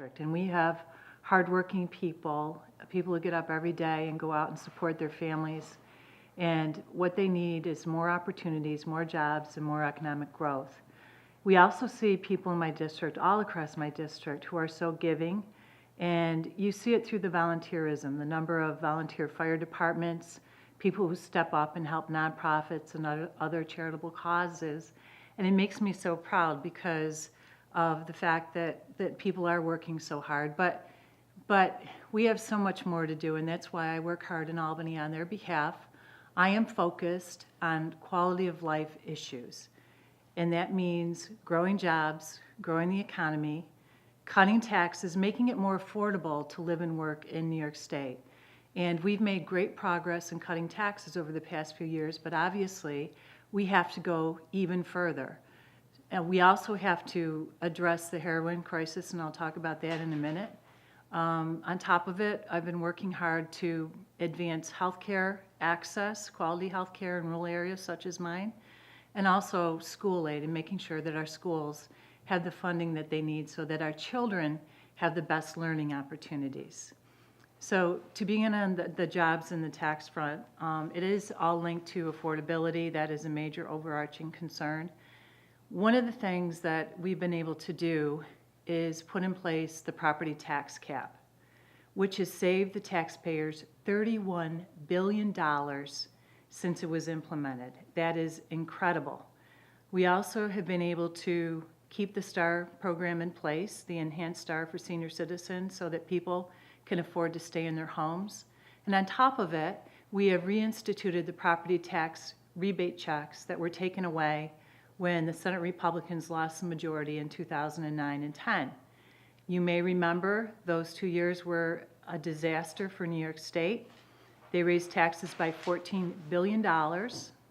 district. And we have hardworking people who get up every day and go out and support their families. And what they need is more opportunities, more jobs, and more economic growth. We also see people in my district, all across my district, who are so giving. And you see it through the volunteerism, the number of volunteer fire departments, people who step up and help nonprofits and other charitable causes. And it makes me so proud because of the fact that people are working so hard. But we have so much more to do, and that's why I work hard in Albany on their behalf. I am focused on quality of life issues, and that means growing jobs, growing the economy, cutting taxes, making it more affordable to live and work in New York State. And we've made great progress in cutting taxes over the past few years, but obviously we have to go even further. And we also have to address the heroin crisis, and I'll talk about that in a minute. On top of it, I've been working hard to advance healthcare access, quality healthcare in rural areas such as mine, and also school aid and making sure that our schools have the funding that they need so that our children have the best learning opportunities. So to begin on the jobs and the tax front, it is all linked to affordability. That is a major overarching concern. One of the things that we've been able to do is put in place the property tax cap, which has saved the taxpayers $31 billion since it was implemented. That is incredible. We also have been able to keep the STAR program in place, the enhanced STAR for senior citizens, so that people can afford to stay in their homes. And on top of it, we have reinstituted the property tax rebate checks that were taken away when the Senate Republicans lost the majority in 2009 and 10. You may remember those 2 years were a disaster for New York State. They raised taxes by $14 billion,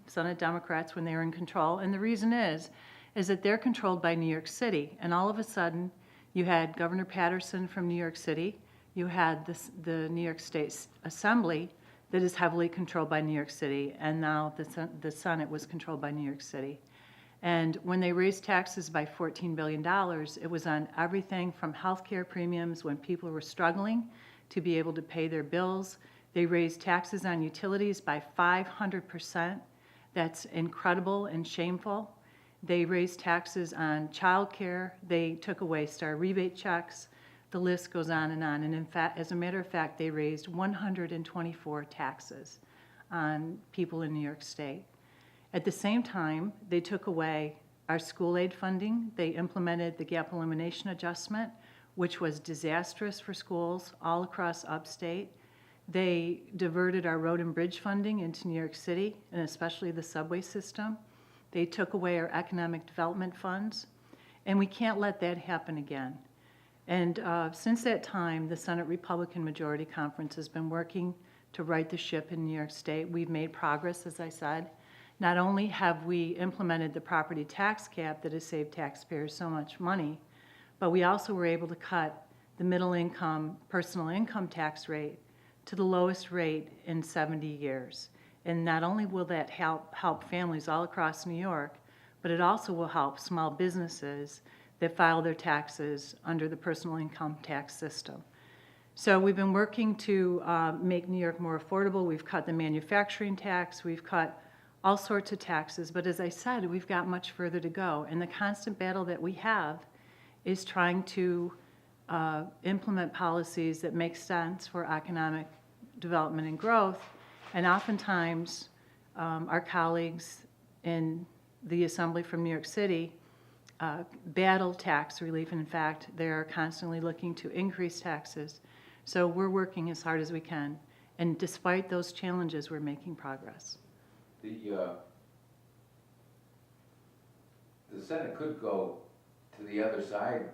Senate Democrats, when they were in control. And the reason is that they're controlled by New York City. And all of a sudden, you had Governor Patterson from New York City. You had the New York State Assembly that is heavily controlled by New York City. And now the Senate was controlled by New York City. And when they raised taxes by $14 billion, it was on everything from healthcare premiums when people were struggling to be able to pay their bills. They raised taxes on utilities by 500%. That's incredible and shameful. They raised taxes on child care. They took away STAR rebate checks. The list goes on. And in fact, as a matter of fact, they raised 124 taxes on people in New York State. At the same time, they took away our school aid funding. They implemented the gap elimination adjustment, which was disastrous for schools all across upstate. They diverted our road and bridge funding into New York City, and especially the subway system. They took away our economic development funds, and we can't let that happen again. And since that time, the Senate Republican Majority Conference has been working to right the ship in New York State. We've made progress, as I said. Not only have we implemented the property tax cap that has saved taxpayers so much money, but we also were able to cut the middle income, personal income tax rate to the lowest rate in 70 years. And not only will that help families all across New York, but it also will help small businesses that file their taxes under the personal income tax system. So we've been working to make New York more affordable. We've cut the manufacturing tax. We've cut all sorts of taxes. But as I said, we've got much further to go. And the constant battle that we have is trying to implement policies that make sense for economic development and growth. And oftentimes, our colleagues in the Assembly from New York City battle tax relief. And in fact, they're constantly looking to increase taxes. So we're working as hard as we can. And despite those challenges, we're making progress. The Senate could go to the other side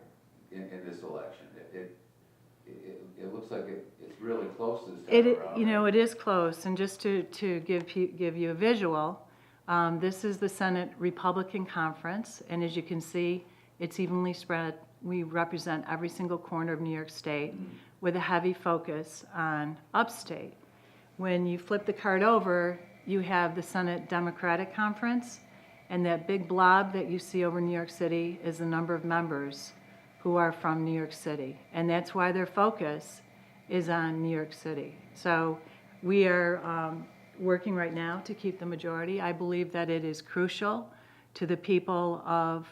in this election. It looks like it's really close this time around. You know, it is close. And just to give you a visual, this is the Senate Republican Conference. And as you can see, it's evenly spread. We represent every single corner of New York State with a heavy focus on upstate. When you flip the card over, you have the Senate Democratic Conference, and that big blob that you see over New York City is the number of members who are from New York City. And that's why their focus is on New York City. So we are working right now to keep the majority. I believe that it is crucial to the people of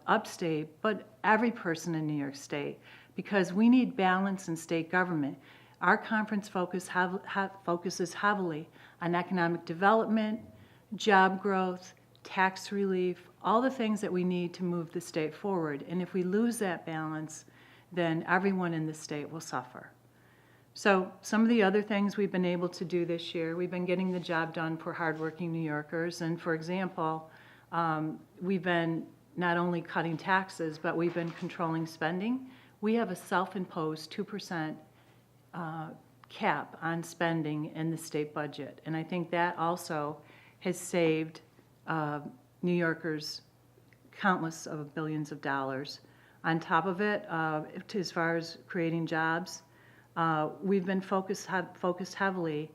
upstate, but every person in New York State, because we need balance in state government. Our conference focuses heavily on economic development, job growth, tax relief, all the things that we need to move the state forward. And if we lose that balance, then everyone in the state will suffer. So some of the other things we've been able to do this year, we've been getting the job done for hardworking New Yorkers. And for example, we've been not only cutting taxes, but we've been controlling spending. We have a self-imposed 2% cap on spending in the state budget. And I think that also has saved New Yorkers countless of billions of dollars. On top of it, as far as creating jobs, we've been focused heavily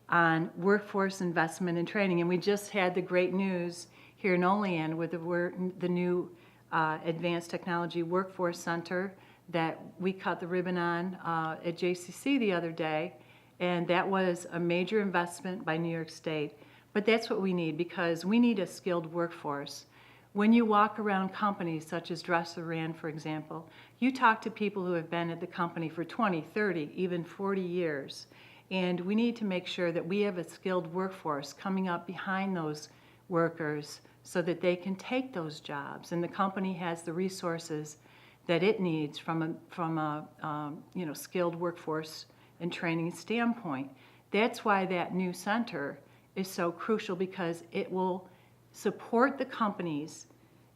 on workforce investment and training. And we just had the great news here in Olean with the new Advanced Technology Workforce Center that we cut the ribbon on at JCC the other day. And that was a major investment by New York State. But that's what we need, because we need a skilled workforce. When you walk around companies such as R-Olean, for example, you talk to people who have been at the company for 20, 30, even 40 years. And we need to make sure that we have a skilled workforce coming up behind those workers so that they can take those jobs. And the company has the resources that it needs from a skilled workforce and training standpoint. That's why that new center is so crucial, because it will support the companies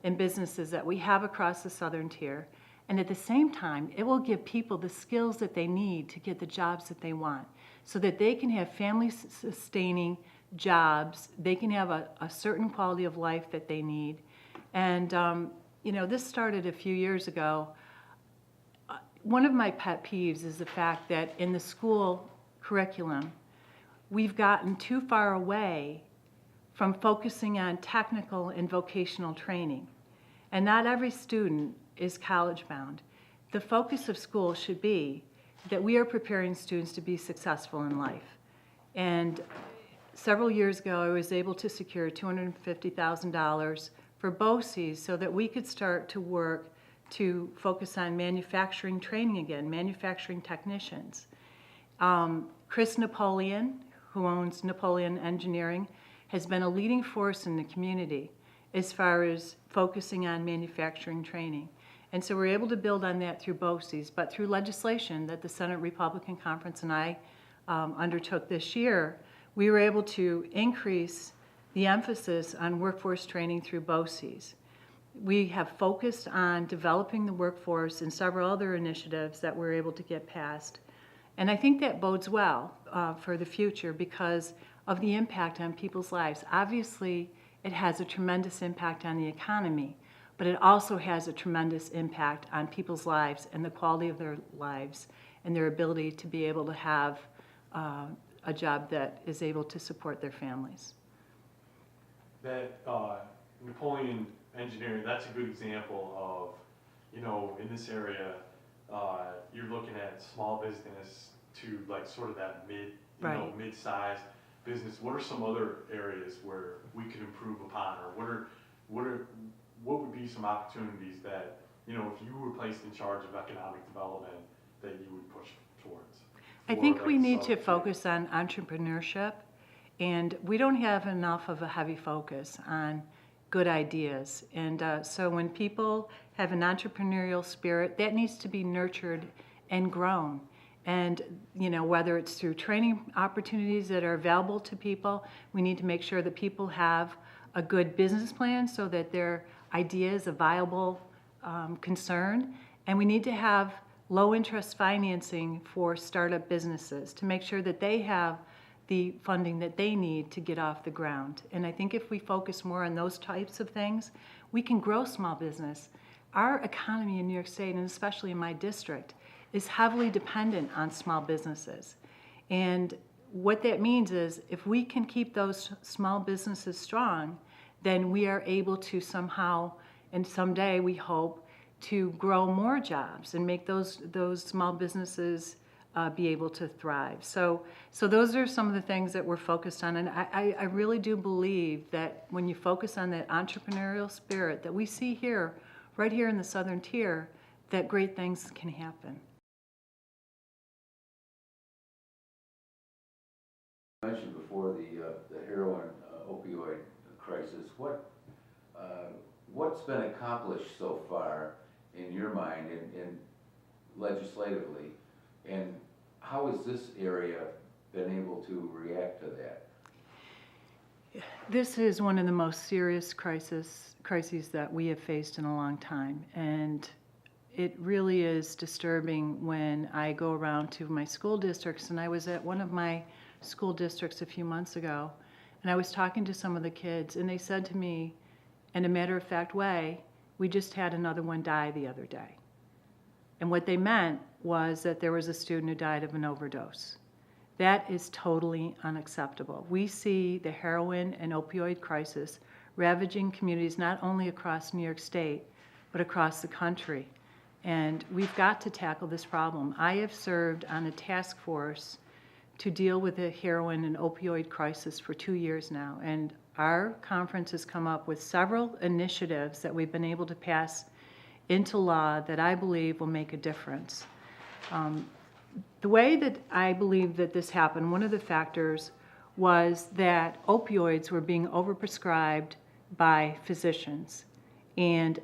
and businesses that we have across the southern tier, and at the same time, it will give people the skills that they need to get the jobs that they want, so that they can have family-sustaining jobs, they can have a certain quality of life that they need. And this started a few years ago. One of my pet peeves is the fact that in the school curriculum, we've gotten too far away from focusing on technical and vocational training. And not every student is college bound. The focus of school should be that we are preparing students to be successful in life. And several years ago, I was able to secure $250,000 for BOCES so that we could start to work to focus on manufacturing training again, manufacturing technicians. Chris Napoleon, who owns Napoleon Engineering, has been a leading force in the community as far as focusing on manufacturing training. And so we're able to build on that through BOCES, but through legislation that the Senate Republican Conference and I undertook this year, we were able to increase the emphasis on workforce training through BOCES. We have focused on developing the workforce and several other initiatives that we're able to get passed. And I think that bodes well for the future because of the impact on people's lives. Obviously, it has a tremendous impact on the economy, but it also has a tremendous impact on people's lives and the quality of their lives and their ability to be able to have a job that is able to support their families. That Napoleon Engineering, that's a good example of, in this area, you're looking at small business to like sort of that mid-sized business. What are some other areas where we could improve upon, or what would be some opportunities that, if you were placed in charge of economic development, that you would push towards? I think we need to focus on entrepreneurship, and we don't have enough of a heavy focus on good ideas. And so when people have an entrepreneurial spirit, that needs to be nurtured and grown. And whether it's through training opportunities that are available to people, we need to make sure that people have a good business plan so that their idea is a viable concern. And we need to have low interest financing for startup businesses to make sure that they have the funding that they need to get off the ground. And I think if we focus more on those types of things, we can grow small business. Our economy in New York State, and especially in my district, is heavily dependent on small businesses. And what that means is if we can keep those small businesses strong, then we are able to somehow, and someday we hope, to grow more jobs and make those small businesses be able to thrive. So those are some of the things that we're focused on, and I really do believe that when you focus on that entrepreneurial spirit that we see here, right here in the Southern Tier, that great things can happen. You mentioned before the heroin opioid crisis. What's been accomplished so far in your mind and legislatively, and how has this area been able to react to that? This is one of the most serious crises that we have faced in a long time, and it really is disturbing when I go around to my school districts, and I was at one of my school districts a few months ago, and I was talking to some of the kids, and they said to me, in a matter-of-fact way, we just had another one die the other day. And what they meant was that there was a student who died of an overdose. That is totally unacceptable. We see the heroin and opioid crisis ravaging communities not only across New York State, but across the country. And we've got to tackle this problem. I have served on a task force to deal with the heroin and opioid crisis for 2 years now. And our conference has come up with several initiatives that we've been able to pass into law that I believe will make a difference. The way that I believe that this happened, one of the factors was that opioids were being overprescribed by physicians. And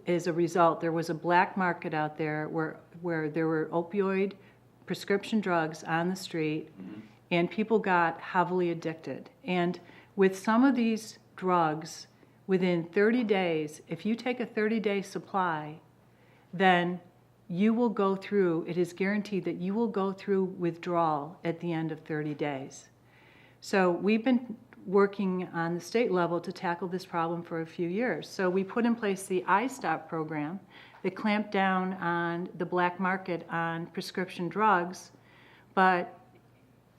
as a result, there was a black market out there where there were opioid prescription drugs on the street, and people got heavily addicted. And with some of these drugs, within 30 days, if you take a 30-day supply, then you will go through, it is guaranteed that you will go through withdrawal at the end of 30 days. So we've been working on the state level to tackle this problem for a few years. So we put in place the iStop program that clamped down on the black market on prescription drugs, but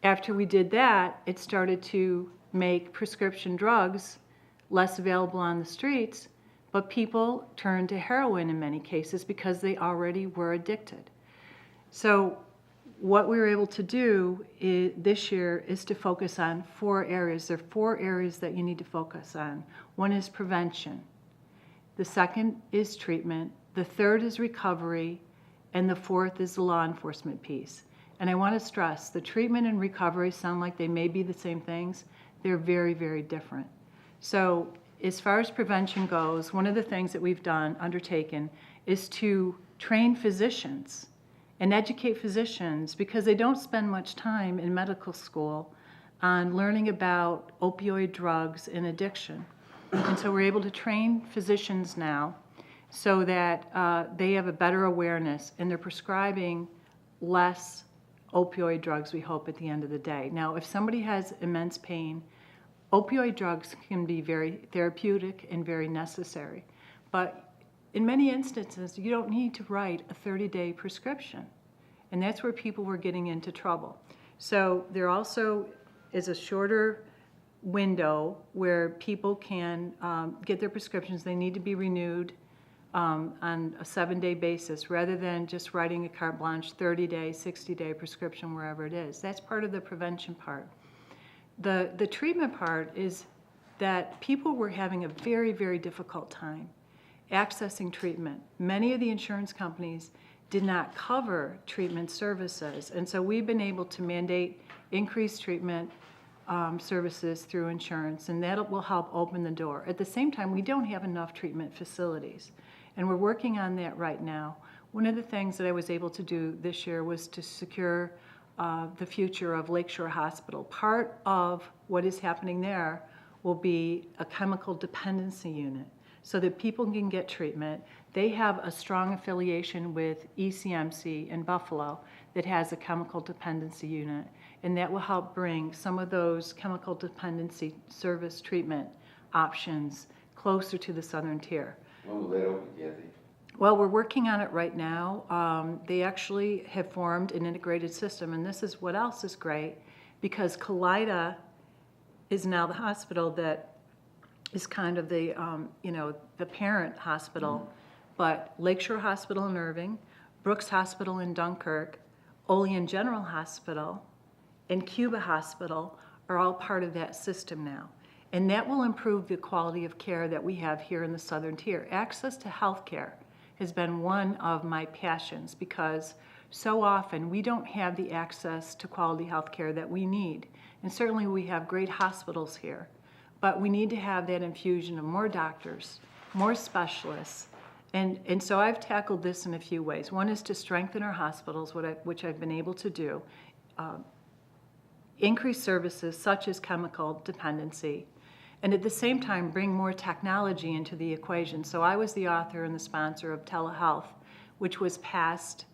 after we did that, it started to make prescription drugs less available on the streets, but people turned to heroin in many cases because they already were addicted. So what we were able to do this year is to focus on 4 areas. There are 4 areas that you need to focus on. One is prevention. The second is treatment. The third is recovery. And the fourth is the law enforcement piece. And I want to stress, the treatment and recovery sound like they may be the same things. They're very, very different. So as far as prevention goes, one of the things that we've undertaken, is to train physicians and educate physicians, because they don't spend much time in medical school on learning about opioid drugs and addiction. And so we're able to train physicians now so that they have a better awareness, and they're prescribing less opioid drugs, we hope, at the end of the day. Now, if somebody has immense pain, opioid drugs can be very therapeutic and very necessary. But in many instances, you don't need to write a 30-day prescription. And that's where people were getting into trouble. So there also is a shorter window where people can get their prescriptions. They need to be renewed on a 7-day basis, rather than just writing a carte blanche 30-day, 60-day prescription wherever it is. That's part of the prevention part. The treatment part is that people were having a very, very difficult time accessing treatment. Many of the insurance companies did not cover treatment services, and so we've been able to mandate increased treatment services through insurance, and that will help open the door. At the same time, we don't have enough treatment facilities, and we're working on that right now. One of the things that I was able to do this year was to secure the future of Lakeshore Hospital. Part of what is happening there will be a chemical dependency unit so that people can get treatment. They have a strong affiliation with ECMC in Buffalo that has a chemical dependency unit, and that will help bring some of those chemical dependency service treatment options closer to the Southern Tier. When will that open, Kathy? Well, we're working on it right now. They actually have formed an integrated system, and this is what else is great, because Kaleida is now the hospital that is kind of the, the parent hospital but Lakeshore Hospital in Irving, Brooks Hospital in Dunkirk, Olean General Hospital, and Cuba Hospital are all part of that system now. And that will improve the quality of care that we have here in the Southern Tier. Access to health care has been one of my passions because so often we don't have the access to quality health care that we need. And certainly we have great hospitals here, but we need to have that infusion of more doctors, more specialists. And so I've tackled this in a few ways. One is to strengthen our hospitals, which I've been able to do. Increase services such as chemical dependency, and at the same time bring more technology into the equation. So I was the author and the sponsor of telehealth, which was passed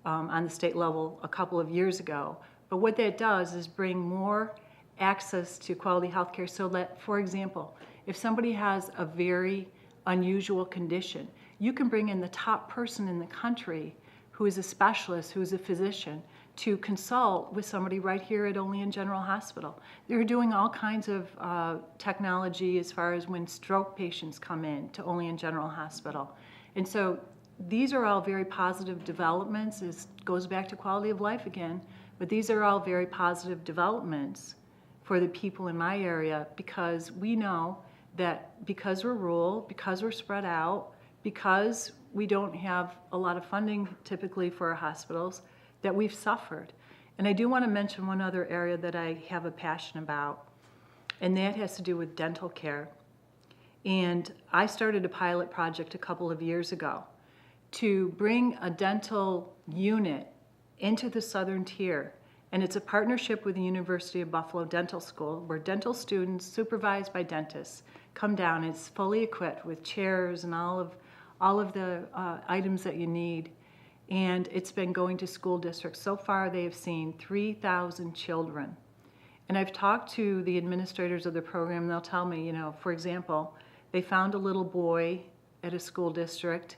on the state level a couple of years ago. But what that does is bring more access to quality health care so that, for example, if somebody has a very unusual condition, you can bring in the top person in the country who is a specialist, who is a physician, to consult with somebody right here at Olean General Hospital. They're doing all kinds of technology as far as when stroke patients come in to Olean General Hospital. And so these are all very positive developments. It goes back to quality of life again, but these are all very positive developments for the people in my area because we know that because we're rural, because we're spread out, because we don't have a lot of funding typically for our hospitals, that we've suffered. And I do want to mention one other area that I have a passion about, and that has to do with dental care. And I started a pilot project a couple of years ago to bring a dental unit into the Southern Tier. And it's a partnership with the University of Buffalo Dental School where dental students supervised by dentists come down. It's fully equipped with chairs and all of the items that you need. And it's been going to school districts. So far, they have seen 3,000 children. And I've talked to the administrators of the program, and they'll tell me, you know, for example, they found a little boy at a school district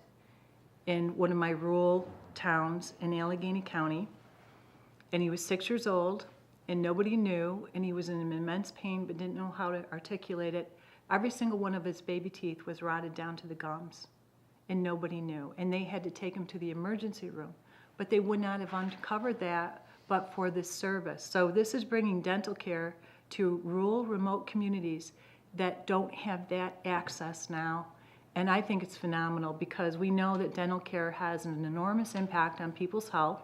in one of my rural towns in Allegheny County, and he was 6 years old, and nobody knew, and he was in immense pain but didn't know how to articulate it. Every single one of his baby teeth was rotted down to the gums. And nobody knew. And they had to take him to the emergency room. But they would not have uncovered that but for this service. So this is bringing dental care to rural, remote communities that don't have that access now. And I think it's phenomenal because we know that dental care has an enormous impact on people's health.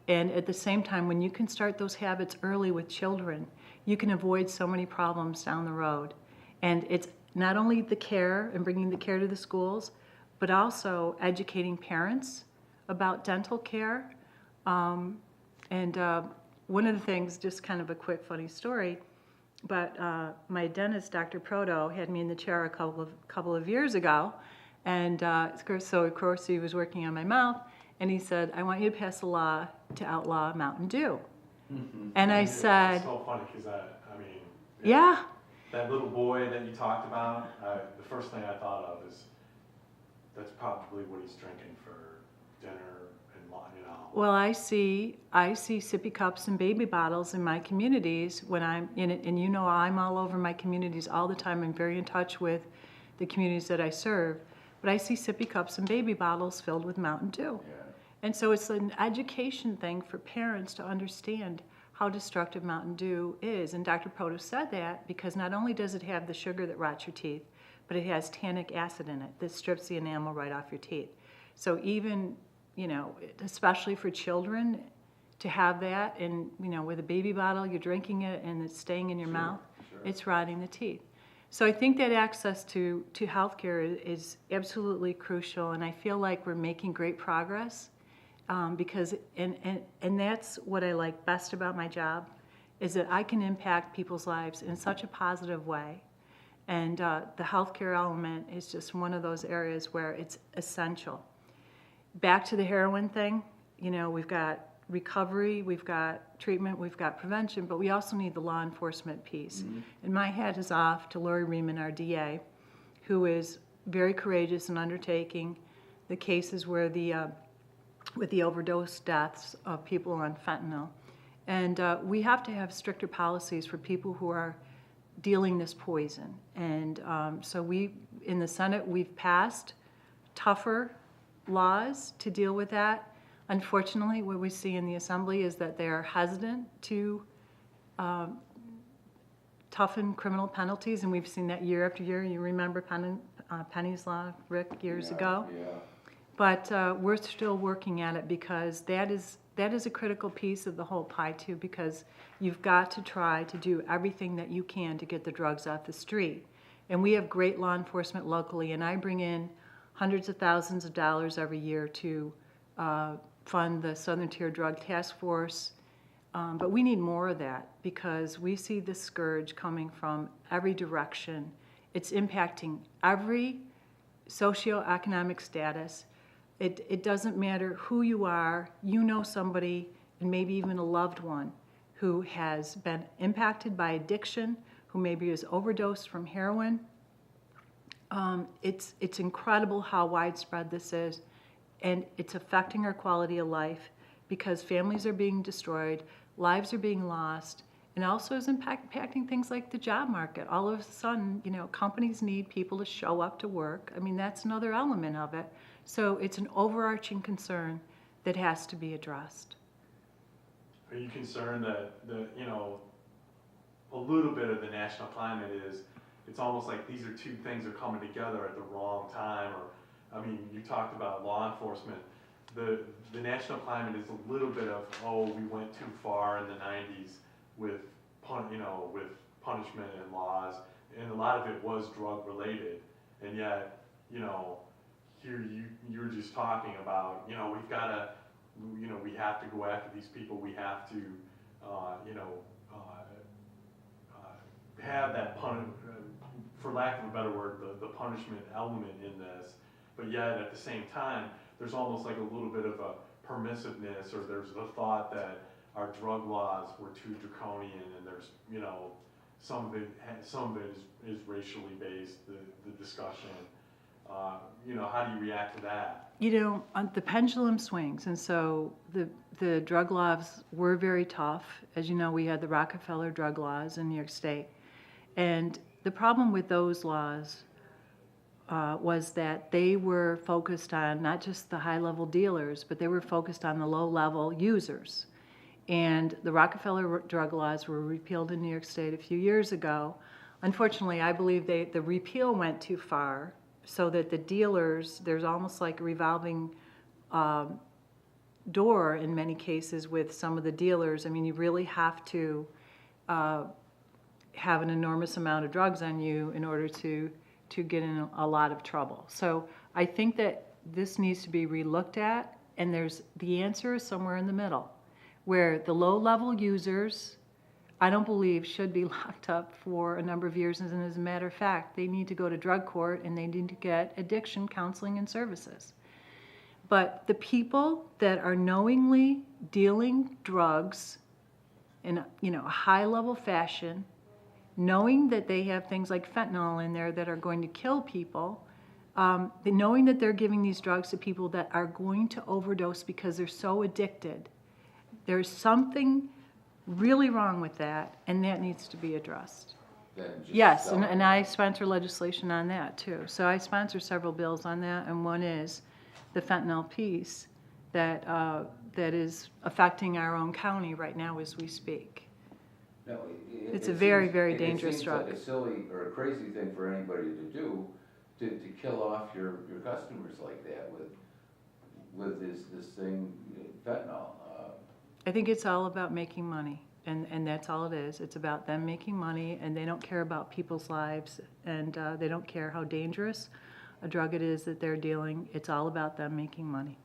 And at the same time, when you can start those habits early with children, you can avoid so many problems down the road. And it's not only the care and bringing the care to the schools, but also educating parents about dental care. One of the things, just kind of a quick funny story, but my dentist, Dr. Proto, had me in the chair a couple of years ago, and so of course he was working on my mouth, and he said, "I want you to pass a law to outlaw Mountain Dew." Mm-hmm. And I said, "It's so funny because I mean, yeah, that little boy that you talked about, the first thing I thought of is that's probably what he's drinking for dinner and lunch, you know." Well, I see sippy cups and baby bottles in my communities when I'm in it, and you know I'm all over my communities all the time. I'm very in touch with the communities that I serve, but I see sippy cups and baby bottles filled with Mountain Dew. Yeah. And so it's an education thing for parents to understand how destructive Mountain Dew is. And Dr. Proto said that because not only does it have the sugar that rots your teeth, but it has tannic acid in it that strips the enamel right off your teeth. So even, you know, especially for children, to have that and, you know, with a baby bottle, you're drinking it and it's staying in your mouth, it's rotting the teeth. So I think that access to healthcare is absolutely crucial, and I feel like we're making great progress because, and that's what I like best about my job, is that I can impact people's lives in such a positive way. And the healthcare element is just one of those areas where it's essential. Back to the heroin thing, you know, we've got recovery, we've got treatment, we've got prevention, but we also need the law enforcement piece. Mm-hmm. And my hat is off to Lori Riemann, our DA, who is very courageous in undertaking the cases where with the overdose deaths of people on fentanyl. And we have to have stricter policies for people who are dealing this poison. And so in the Senate, we've passed tougher laws to deal with that. Unfortunately, what we see in the Assembly is that they are hesitant to toughen criminal penalties, and we've seen that year after year. You remember Penny's Law, Rick, years ago? Yeah. But we're still working at it because that is a critical piece of the whole pie too, because you've got to try to do everything that you can to get the drugs off the street. And we have great law enforcement locally, and I bring in hundreds of thousands of dollars every year to fund the Southern Tier Drug Task Force. But we need more of that because we see this scourge coming from every direction. It's impacting every socioeconomic status. It doesn't matter who you are, you know somebody, and maybe even a loved one, who has been impacted by addiction, who maybe is overdosed from heroin. It's incredible how widespread this is, and it's affecting our quality of life because families are being destroyed, lives are being lost, and also is impacting things like the job market. All of a sudden, companies need people to show up to work. I mean, that's another element of it. So it's an overarching concern that has to be addressed. Are you concerned that a little bit of the national climate is, it's almost like these are two things are coming together at the wrong time? Or, I mean, you talked about law enforcement. The national climate is a little bit of, we went too far in the 90s with punishment and laws, and a lot of it was drug related, and yet, here you were just talking about, we've got to, we have to go after these people, we have to, have that for lack of a better word, the punishment element in this, but yet at the same time, there's almost like a little bit of a permissiveness, or there's the thought that our drug laws were too draconian, and there's, some of it is racially based, the discussion. How do you react to that? The pendulum swings, and so the drug laws were very tough. As you know, we had the Rockefeller drug laws in New York State, and the problem with those laws was that they were focused on not just the high-level dealers, but they were focused on the low-level users. And the Rockefeller drug laws were repealed in New York State a few years ago. Unfortunately, I believe the repeal went too far, so that the dealers, there's almost like a revolving door in many cases with some of the dealers. I mean, you really have to have an enormous amount of drugs on you in order to get in a lot of trouble. So I think that this needs to be relooked at, and the answer is somewhere in the middle, where the low-level users, I don't believe, should be locked up for a number of years, and as a matter of fact, they need to go to drug court and they need to get addiction counseling and services. But the people that are knowingly dealing drugs in a high-level fashion, knowing that they have things like fentanyl in there that are going to kill people, knowing that they're giving these drugs to people that are going to overdose because they're so addicted, there's something really wrong with that, and that needs to be addressed. Yes, and I sponsor legislation on that too. So I sponsor several bills on that, and one is the fentanyl piece that is affecting our own county right now as we speak. No, it's a very, very dangerous drug. It seems like a silly or a crazy thing for anybody to do, to kill off your customers like that with this thing, fentanyl. I think it's all about making money, and that's all it is. It's about them making money, and they don't care about people's lives, and they don't care how dangerous a drug it is that they're dealing. It's all about them making money.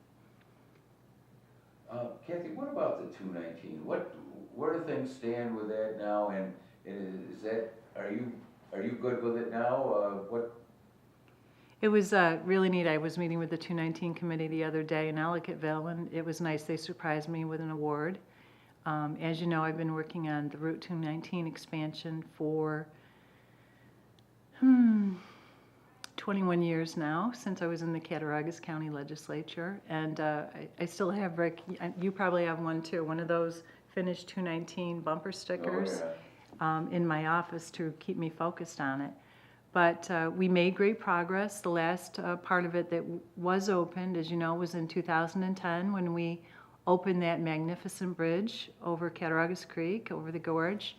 Kathy, what about the 219? Where do things stand with that now? And is that, are you good with it now? It was really neat. I was meeting with the 219 committee the other day in Ellicottville, and it was nice. They surprised me with an award. As you know, I've been working on the Route 219 expansion for 21 years now, since I was in the Cattaraugus County Legislature. And I still have, Rick, you probably have one too, one of those finished 219 bumper stickers in my office to keep me focused on it. But we made great progress. The last part of it that was opened, as you know, was in 2010 when we opened that magnificent bridge over Cattaraugus Creek, over the gorge.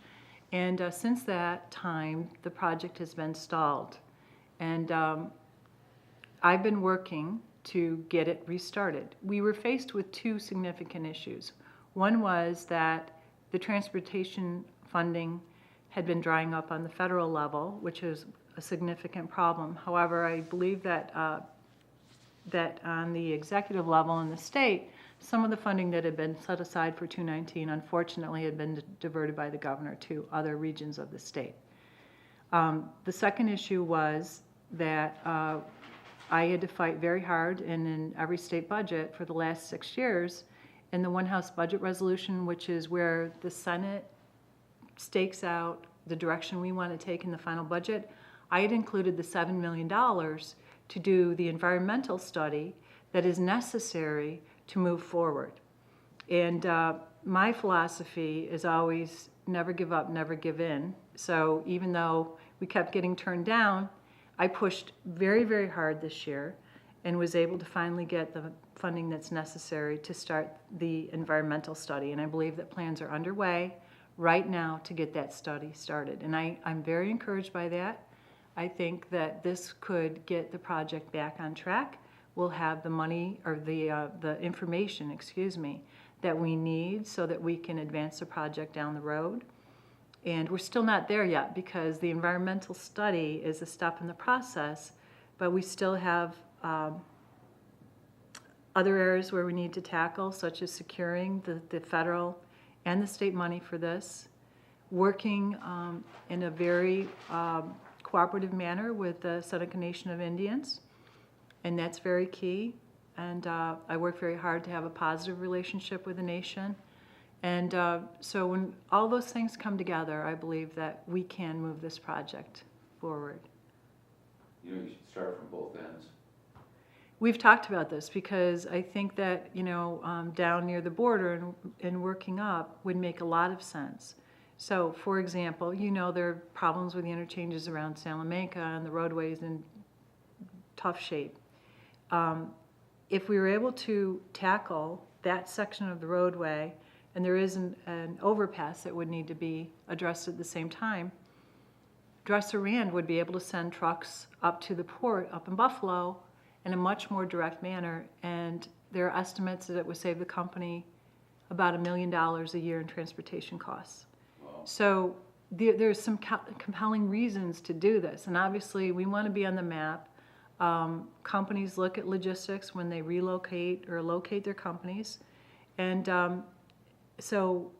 And since that time, the project has been stalled. And I've been working to get it restarted. We were faced with two significant issues. One was that the transportation funding had been drying up on the federal level, which is a significant problem. However, I believe that that on the executive level in the state, some of the funding that had been set aside for 219 unfortunately had been diverted by the governor to other regions of the state. The second issue was that I had to fight very hard in every state budget for the last 6 years in the One House Budget Resolution, which is where the Senate stakes out the direction we want to take in the final budget. I had included the $7 million to do the environmental study that is necessary to move forward. And my philosophy is always never give up, never give in. So even though we kept getting turned down, I pushed very, very hard this year and was able to finally get the funding that's necessary to start the environmental study. And I believe that plans are underway right now to get that study started. And I'm very encouraged by that. I think that this could get the project back on track. We'll have the money, or the information, excuse me, that we need so that we can advance the project down the road. And we're still not there yet because the environmental study is a step in the process, but we still have other areas where we need to tackle, such as securing the federal and the state money for this, working in a very cooperative manner with the Seneca Nation of Indians, and that's very key. And I work very hard to have a positive relationship with the nation. And so when all those things come together, I believe that we can move this project forward. You know, you should start from both ends. We've talked about this because I think that, you know, down near the border and working up would make a lot of sense. So, for example, you know, there are problems with the interchanges around Salamanca and the roadways in tough shape. If we were able to tackle that section of the roadway, and there is an overpass that would need to be addressed at the same time, Dresser-Rand would be able to send trucks up to the port up in Buffalo in a much more direct manner, and there are estimates that it would save the company about $1 million a year in transportation costs. Wow. So there's some compelling reasons to do this, and obviously we want to be on the map. Companies look at logistics when they relocate or locate their companies, and so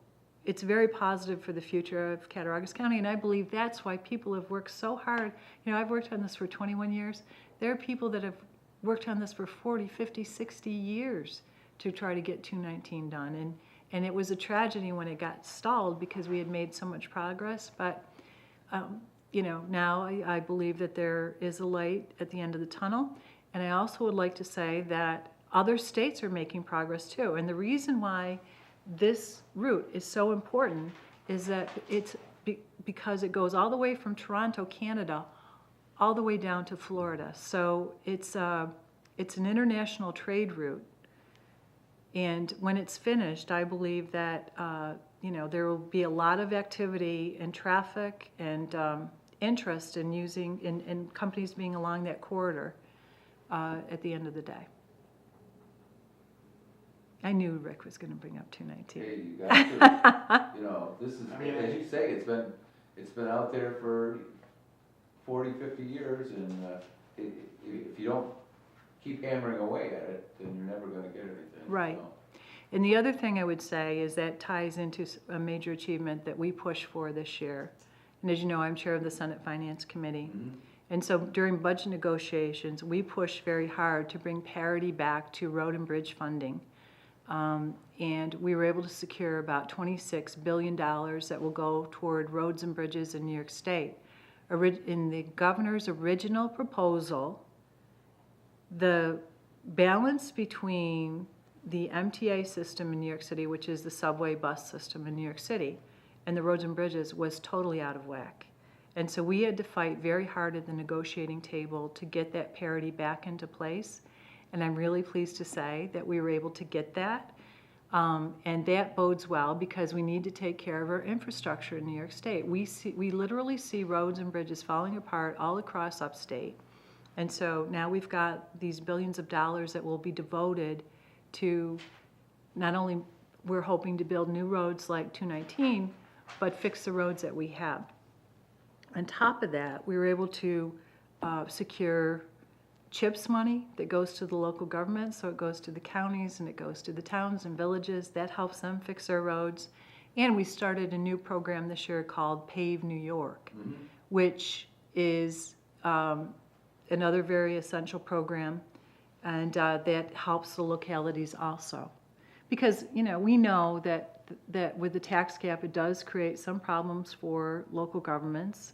it's very positive for the future of Cattaraugus County, and I believe that's why people have worked so hard. You know, I've worked on this for 21 years. There are people that have worked on this for 40, 50, 60 years to try to get 219 done, and it was a tragedy when it got stalled because we had made so much progress, but you know, now I believe that there is a light at the end of the tunnel, and I also would like to say that other states are making progress too, and the reason why this route is so important is that it's because it goes all the way from Toronto, Canada, all the way down to Florida. So it's an international trade route, and when it's finished, I believe that you know, there will be a lot of activity and traffic and interest in using in companies being along that corridor at the end of the day. I knew Rick was going to bring up 219. Hey, you got to. You know, this is, I mean, as you say, it's been out there for 40, 50 years, and if you don't keep hammering away at it, then you're never going to get anything. Right. So. And the other thing I would say is that ties into a major achievement that we push for this year. And as you know, I'm chair of the Senate Finance Committee. Mm-hmm. And so during budget negotiations, we pushed very hard to bring parity back to road and bridge funding. And we were able to secure about $26 billion that will go toward roads and bridges in New York State. In the governor's original proposal, the balance between the MTA system in New York City, which is the subway bus system in New York City, and the roads and bridges was totally out of whack. And so we had to fight very hard at the negotiating table to get that parity back into place. And I'm really pleased to say that we were able to get that. And that bodes well because we need to take care of our infrastructure in New York State. We literally see roads and bridges falling apart all across upstate. And so now we've got these billions of dollars that will be devoted to not only we're hoping to build new roads like 219, but fix the roads that we have. On top of that, we were able to secure CHIPS money that goes to the local government, so it goes to the counties and it goes to the towns and villages. That helps them fix their roads. And we started a new program this year called Pave New York, which is another very essential program, and that helps the localities also. Because, you know, we know that with the tax cap, it does create some problems for local governments.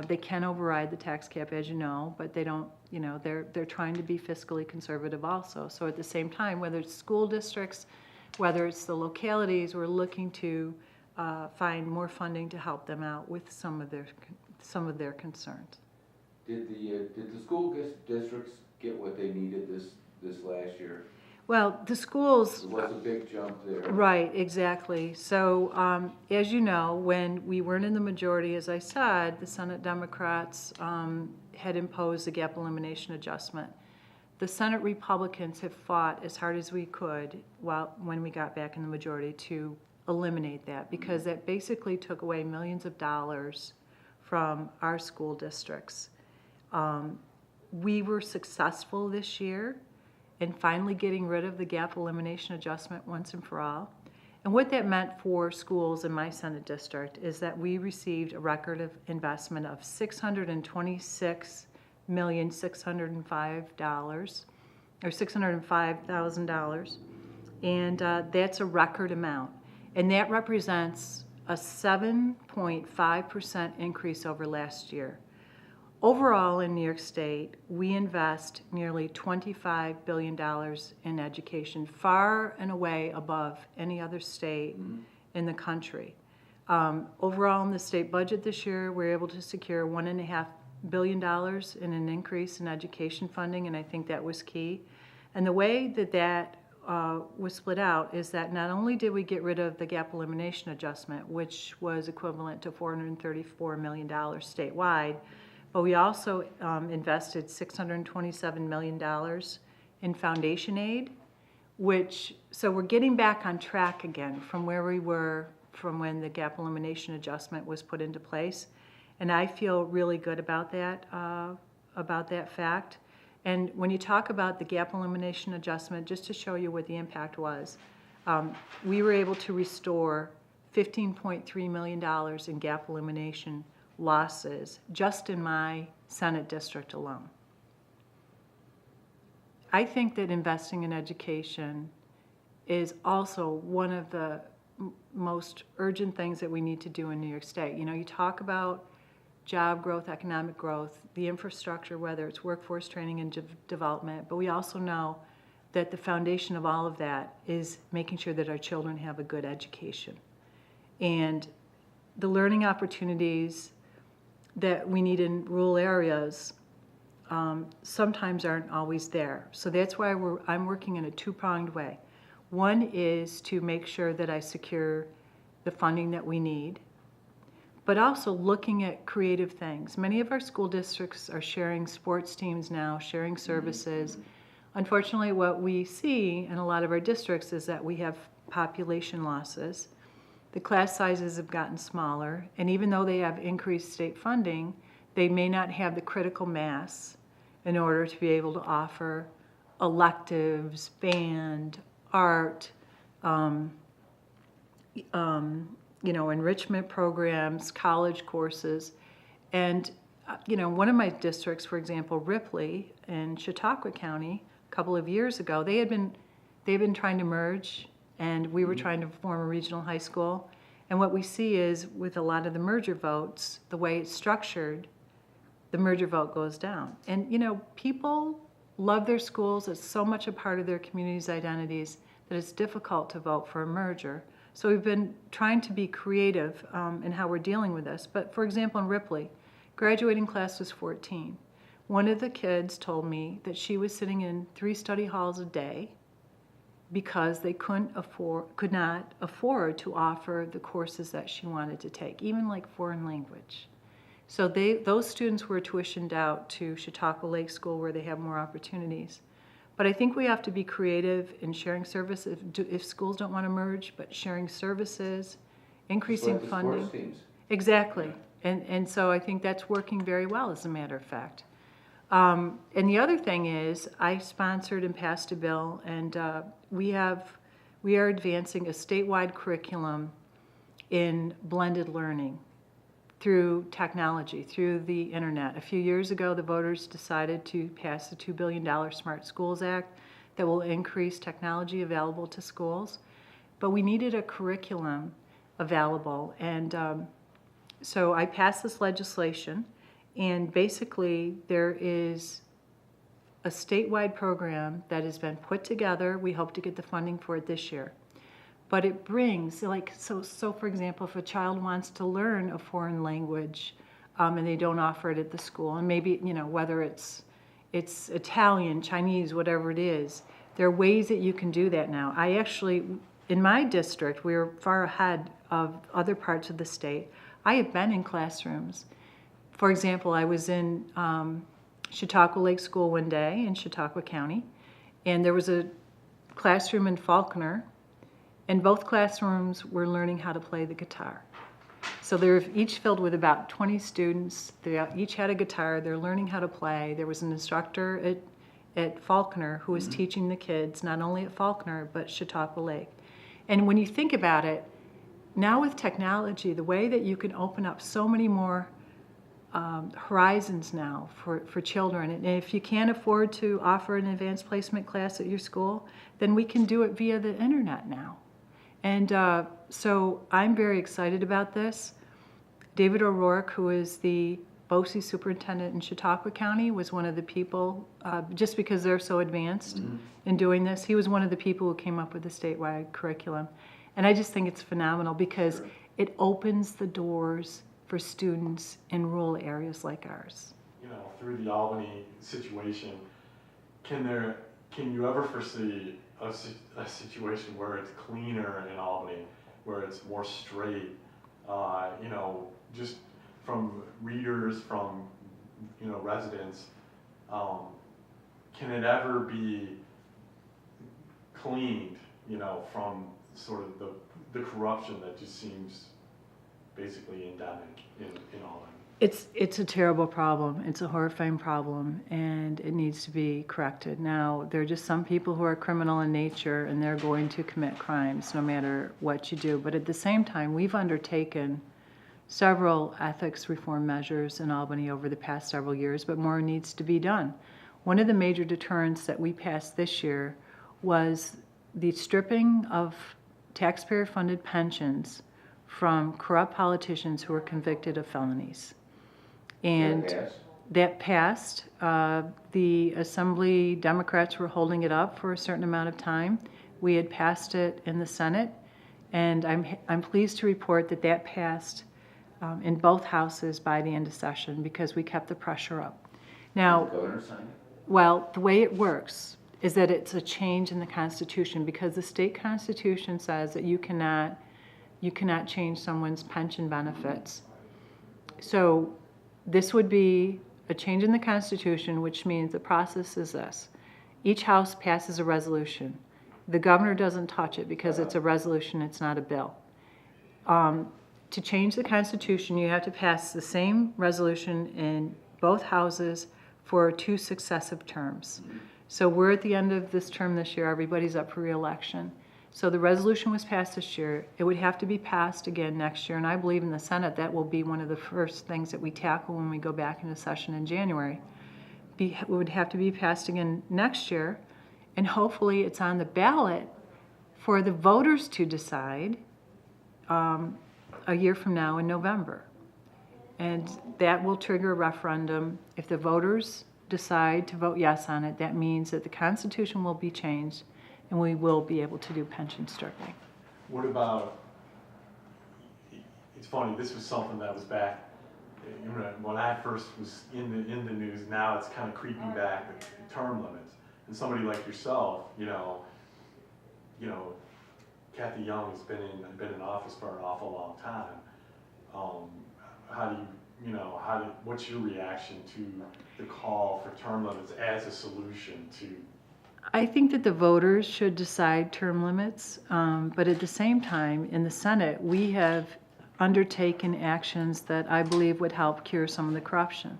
They can override the tax cap, as you know, but they don't, you know, they're trying to be fiscally conservative also. So at the same time, whether it's school districts, whether it's the localities, we're looking to find more funding to help them out with some of their concerns. Did the school districts get what they needed this last year? Well, the schools... There was a big jump there. Right, exactly. So, as you know, when we weren't in the majority, as I said, the Senate Democrats had imposed the gap elimination adjustment. The Senate Republicans have fought as hard as we could when we got back in the majority to eliminate that, because that basically took away millions of dollars from our school districts. We were successful this year in finally getting rid of the gap elimination adjustment once and for all. And what that meant for schools in my Senate district is that we received a record of investment of $605,000, and that's a record amount. And that represents a 7.5% increase over last year. Overall, in New York State, we invest nearly $25 billion in education, far and away above any other state in the country. Overall, in the state budget this year, we're able to secure $1.5 billion in an increase in education funding, and I think that was key. And the way that was split out is that not only did we get rid of the gap elimination adjustment, which was equivalent to $434 million statewide, but we also invested $627 million in foundation aid, so we're getting back on track again from where we were from when the gap elimination adjustment was put into place. And I feel really good about that fact. And when you talk about the gap elimination adjustment, just to show you what the impact was, we were able to restore $15.3 million in gap elimination losses just in my Senate district alone. I think that investing in education is also one of the most urgent things that we need to do in New York State. You know, you talk about job growth, economic growth, the infrastructure, whether it's workforce training and development, but we also know that the foundation of all of that is making sure that our children have a good education. And the learning opportunities that we need in rural areas sometimes aren't always there. So that's why I'm working in a two-pronged way. One is to make sure that I secure the funding that we need, but also looking at creative things. Many of our school districts are sharing sports teams now, sharing services. Unfortunately, what we see in a lot of our districts is that we have population losses. The class sizes have gotten smaller, and even though they have increased state funding, they may not have the critical mass in order to be able to offer electives, band, art, enrichment programs, college courses. And, one of my districts, for example, Ripley in Chautauqua County, a couple of years ago, they've been trying to merge, and we were trying to form a regional high school. And what we see is with a lot of the merger votes, the way it's structured, the merger vote goes down. And, people love their schools. It's so much a part of their community's identities that it's difficult to vote for a merger. So we've been trying to be creative in how we're dealing with this. But for example, in Ripley, Graduating class was 14. One of the kids told me that she was sitting in 3 study halls a day because they could not afford to offer the courses that she wanted to take, even like foreign language. So those students were tuitioned out to Chautauqua Lake School where they have more opportunities. But I think we have to be creative in sharing services if schools don't want to merge, but sharing services, increasing Just like the funding. sports teams. Exactly. And so I think that's working very well, as a matter of fact. And the other thing is, I sponsored and passed a bill, and we are advancing a statewide curriculum in blended learning through technology, through the internet. A few years ago, the voters decided to pass the $2 billion Smart Schools Act that will increase technology available to schools. But we needed a curriculum available, and so I passed this legislation, and basically there is a statewide program that has been put together. We hope to get the funding for it this year. But it brings, like, so for example, if a child wants to learn a foreign language and they don't offer it at the school, and maybe, you know, whether it's Italian, Chinese, whatever it is, there are ways that you can do that now. I actually, in my district, we're far ahead of other parts of the state. I have been in classrooms. For example, I was in Chautauqua Lake School one day in Chautauqua County, and there was a classroom in Faulkner, and both classrooms were learning how to play the guitar. So they're each filled with about 20 students. They each had a guitar. They're learning how to play. There was an instructor at Faulkner who was teaching the kids, not only at Faulkner, but Chautauqua Lake. And when you think about it, now with technology, the way that you can open up so many more horizons now for children, and if you can't afford to offer an advanced placement class at your school, then we can do it via the internet now. And so I'm very excited about this. David O'Rourke, who is the BOCES superintendent in Chautauqua County, was one of the people, just because they're so advanced in doing this, he was one of the people who came up with the statewide curriculum. And I just think it's phenomenal because it opens the doors for students in rural areas like ours. You know, through the Albany situation, can you ever foresee a situation where it's cleaner in Albany, where it's more straight, you know, just from readers, from, you know, residents, can it ever be cleaned, you know, from sort of the corruption that just seems basically endemic in Albany? It's a terrible problem. It's a horrifying problem, and it needs to be corrected. Now, there are just some people who are criminal in nature, and they're going to commit crimes no matter what you do. But at the same time, we've undertaken several ethics reform measures in Albany over the past several years, but more needs to be done. One of the major deterrents that we passed this year was the stripping of taxpayer-funded pensions from corrupt politicians who were convicted of felonies. And that passed. The Assembly Democrats were holding it up for a certain amount of time. We had passed it in the Senate, and I'm pleased to report that that passed in both houses by the end of session because we kept the pressure up. Now, Did the governor sign it? well, the way it works is that it's a change in the Constitution because the state Constitution says that you cannot change someone's pension benefits. So this would be a change in the Constitution, which means the process is this. Each house passes a resolution. The governor doesn't touch it because it's a resolution, it's not a bill. To change the Constitution, you have to pass the same resolution in both houses for 2 successive terms. So we're at the end of this term this year. Everybody's up for re-election. So the resolution was passed this year. It would have to be passed again next year, and I believe in the Senate that will be one of the first things that we tackle when we go back into session in January. It would have to be passed again next year, and hopefully it's on the ballot for the voters to decide a year from now in November. And that will trigger a referendum. If the voters decide to vote yes on it, that means that the Constitution will be changed and we will be able to do pension stripping. What about, it's funny, this was something that was back when I first was in the news, now it's kind of creeping back, the term limits. And somebody like yourself, Cathy Young has been in office for an awful long time. What's your reaction to the call for term limits as a solution to? I think that the voters should decide term limits, but at the same time, in the Senate, we have undertaken actions that I believe would help cure some of the corruption.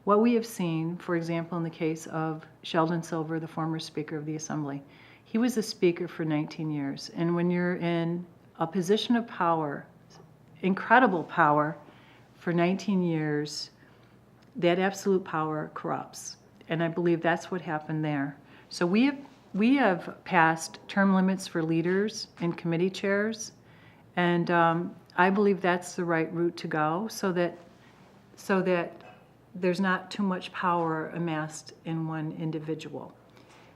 What we have seen, for example, in the case of Sheldon Silver, the former Speaker of the Assembly, he was a Speaker for 19 years. And when you're in a position of power, incredible power, for 19 years, that absolute power corrupts. And I believe that's what happened there. So we have passed term limits for leaders and committee chairs, and I believe that's the right route to go, so that there's not too much power amassed in one individual.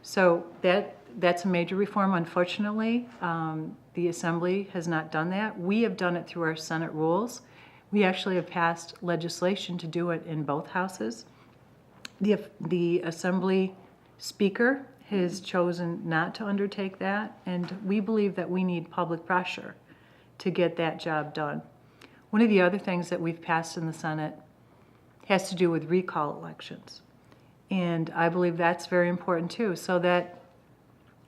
So that's a major reform. Unfortunately, the Assembly has not done that. We have done it through our Senate rules. We actually have passed legislation to do it in both houses. The Assembly Speaker has chosen not to undertake that, and we believe that we need public pressure to get that job done. One of the other things that we've passed in the Senate has to do with recall elections. And I believe that's very important too, so that,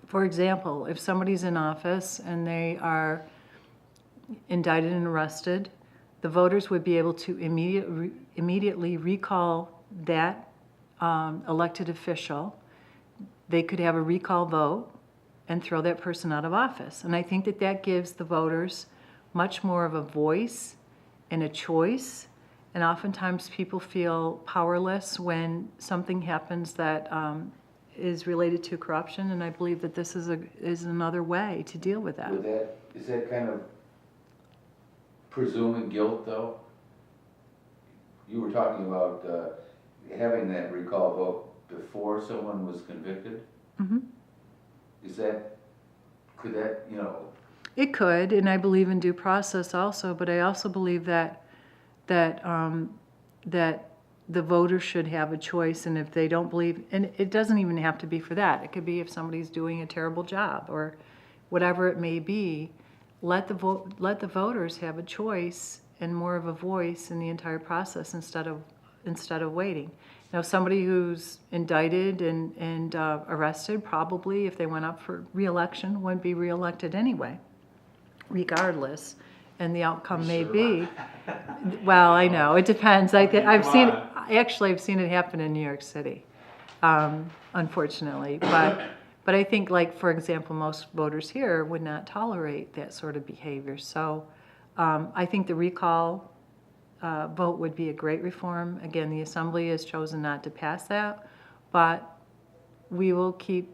for example, if somebody's in office and they are indicted and arrested, the voters would be able to immediately recall that elected official. They could have a recall vote and throw that person out of office. And I think that that gives the voters much more of a voice and a choice. And oftentimes people feel powerless when something happens that is related to corruption. And I believe that this is another way to deal with that. Is that kind of presuming guilt, though? You were talking about having that recall vote before someone was convicted? Mm-hmm. Could that, It could, and I believe in due process also, but I also believe that the voters should have a choice, and if they don't believe, and it doesn't even have to be for that. It could be if somebody's doing a terrible job or whatever it may be. Let the voters have a choice and more of a voice in the entire process instead of waiting. Now, somebody who's indicted and arrested, probably if they went up for reelection, wouldn't be reelected anyway, regardless, and the outcome may be. Well, I know it depends. I've seen it happen in New York City, unfortunately. But I think, like, for example, most voters here would not tolerate that sort of behavior. So I think the recall vote would be a great reform. Again, the Assembly has chosen not to pass that, but we will keep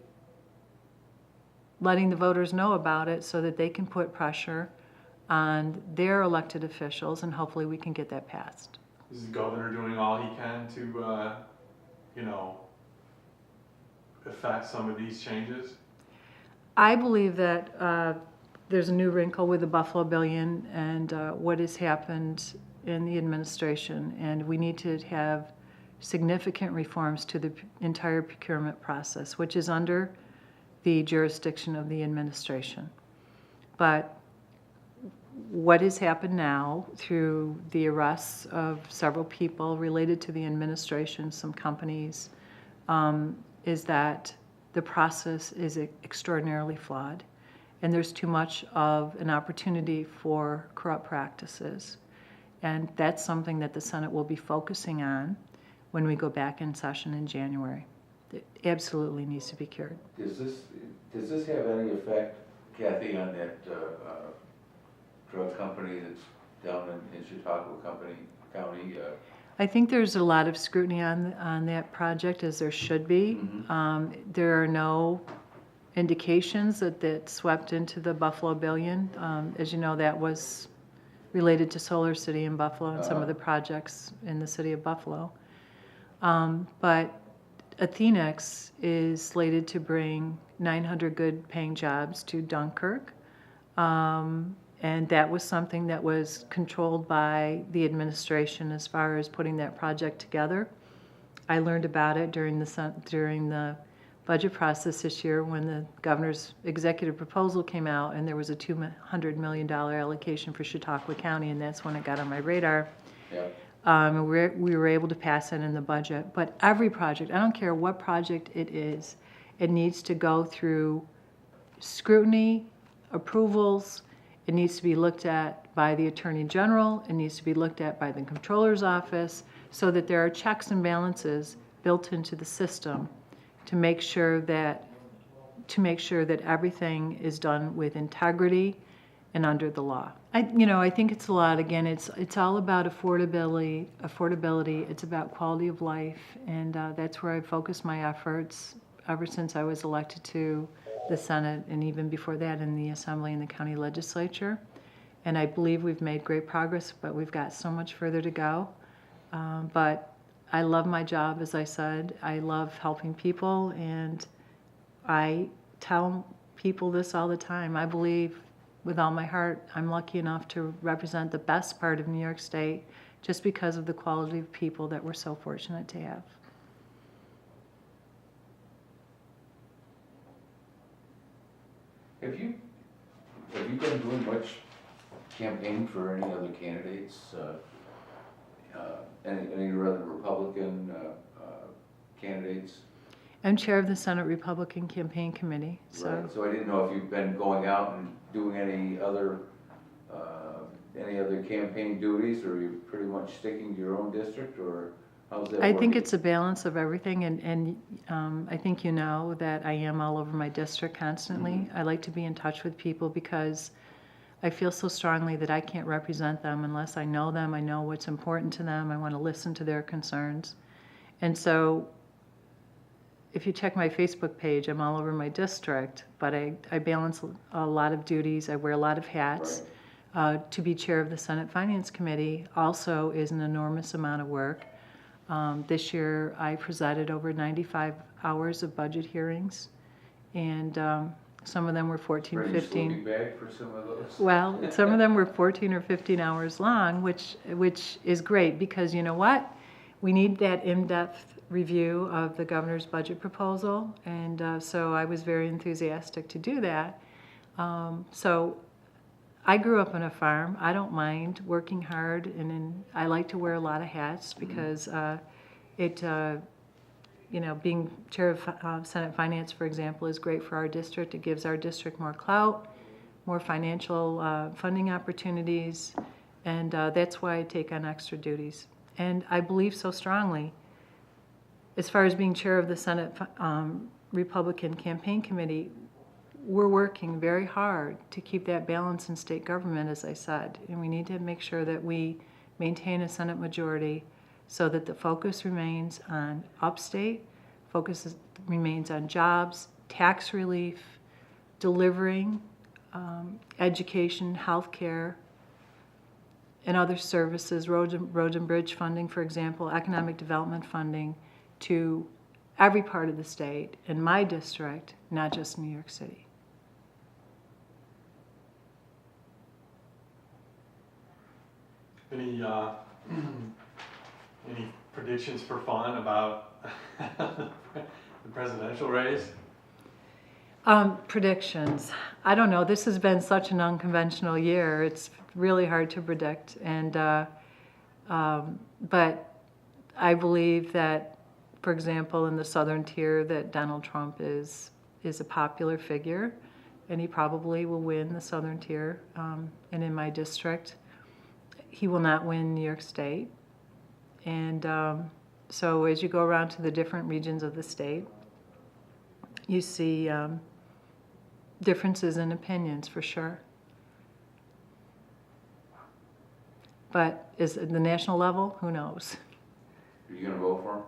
letting the voters know about it so that they can put pressure on their elected officials, and hopefully we can get that passed. Is the governor doing all he can to, affect some of these changes? I believe that there's a new wrinkle with the Buffalo Billion and what has happened in the administration, and we need to have significant reforms to the entire procurement process, which is under the jurisdiction of the administration. But what has happened now through the arrests of several people related to the administration, some companies, is that the process is extraordinarily flawed, and there's too much of an opportunity for corrupt practices. And that's something that the Senate will be focusing on when we go back in session in January. It absolutely needs to be cured. Does this have any effect, Cathy, on that drug company that's down in Chautauqua County? I think there's a lot of scrutiny on that project, as there should be. Mm-hmm. There are no indications that swept into the Buffalo Billion. As you know, that was related to Solar City in Buffalo and some of the projects in the city of Buffalo. But Athenex is slated to bring 900 good paying jobs to Dunkirk. And that was something that was controlled by the administration as far as putting that project together. I learned about it during the budget process this year when the governor's executive proposal came out and there was a $200 million allocation for Chautauqua County, and that's when it got on my radar. Yeah. And we were able to pass it in the budget. But every project, I don't care what project it is, it needs to go through scrutiny, approvals. It needs to be looked at by the Attorney General. It needs to be looked at by the Comptroller's Office so that there are checks and balances built into the system to make sure that everything is done with integrity and under the law. I think it's a lot. Again, it's all about affordability. It's about quality of life, and that's where I focus my efforts ever since I was elected to the Senate, and even before that in the Assembly and the county legislature. And I believe we've made great progress, but we've got so much further to go. But I love my job, as I said. I love helping people, and I tell people this all the time. I believe with all my heart I'm lucky enough to represent the best part of New York State just because of the quality of people that we're so fortunate to have. Have you been doing much campaign for any other candidates? Any other Republican candidates? I'm chair of the Senate Republican Campaign Committee. Right. So I didn't know if you've been going out and doing any other campaign duties, or are you pretty much sticking to your own district, or how's that I think working? it's a balance of everything, and I think you know that I am all over my district constantly. Mm-hmm. I like to be in touch with people because I feel so strongly that I can't represent them unless I know them, I know what's important to them, I want to listen to their concerns. And so if you check my Facebook page, I'm all over my district, but I balance a lot of duties, I wear a lot of hats. Right. To be chair of the Senate Finance Committee also is an enormous amount of work. This year I presided over 95 hours of budget hearings, and some of them were 14, Bring 15. your sleeping bag for some of those? Well, some of them were 14 or 15 hours long, which is great because you know what? We need that in-depth review of the governor's budget proposal, and so I was very enthusiastic to do that. So I grew up on a farm. I don't mind working hard, and I like to wear a lot of hats because being chair of Senate Finance, for example, is great for our district. It gives our district more clout, more financial funding opportunities, and that's why I take on extra duties. And I believe so strongly, as far as being chair of the Senate Republican Campaign Committee, we're working very hard to keep that balance in state government, as I said, and we need to make sure that we maintain a Senate majority so that the focus remains on upstate, remains on jobs, tax relief, delivering education, health care, and other services, road and bridge funding, for example, economic development funding to every part of the state, in my district, not just New York City. Any predictions for fun about the presidential race? Predictions. I don't know. This has been such an unconventional year. It's really hard to predict. And but I believe that, for example, in the southern tier, that Donald Trump is a popular figure, and he probably will win the southern tier. And in my district, he will not win New York State. And so as you go around to the different regions of the state, you see differences in opinions for sure. But is at the national level, who knows? Are you going to vote for him?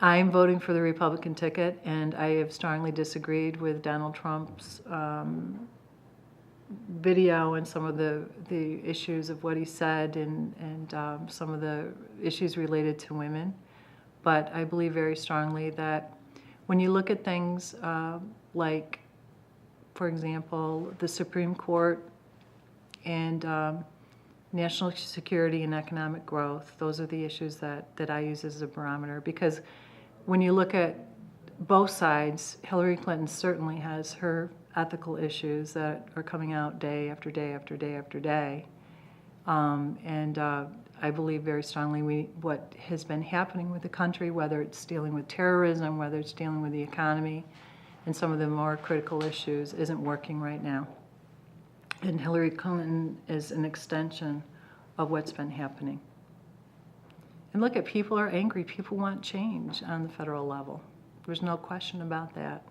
I'm voting for the Republican ticket, and I have strongly disagreed with Donald Trump's video and some of the issues of what he said and some of the issues related to women. But I believe very strongly that when you look at things like, for example, the Supreme Court and national security and economic growth. Those are the issues that I use as a barometer, because when you look at both sides, Hillary Clinton certainly has her ethical issues that are coming out day after day after day after day. I believe very strongly what has been happening with the country, whether it's dealing with terrorism, whether it's dealing with the economy, and some of the more critical issues, isn't working right now. And Hillary Clinton is an extension of what's been happening. And look, people are angry. People want change on the federal level. There's no question about that.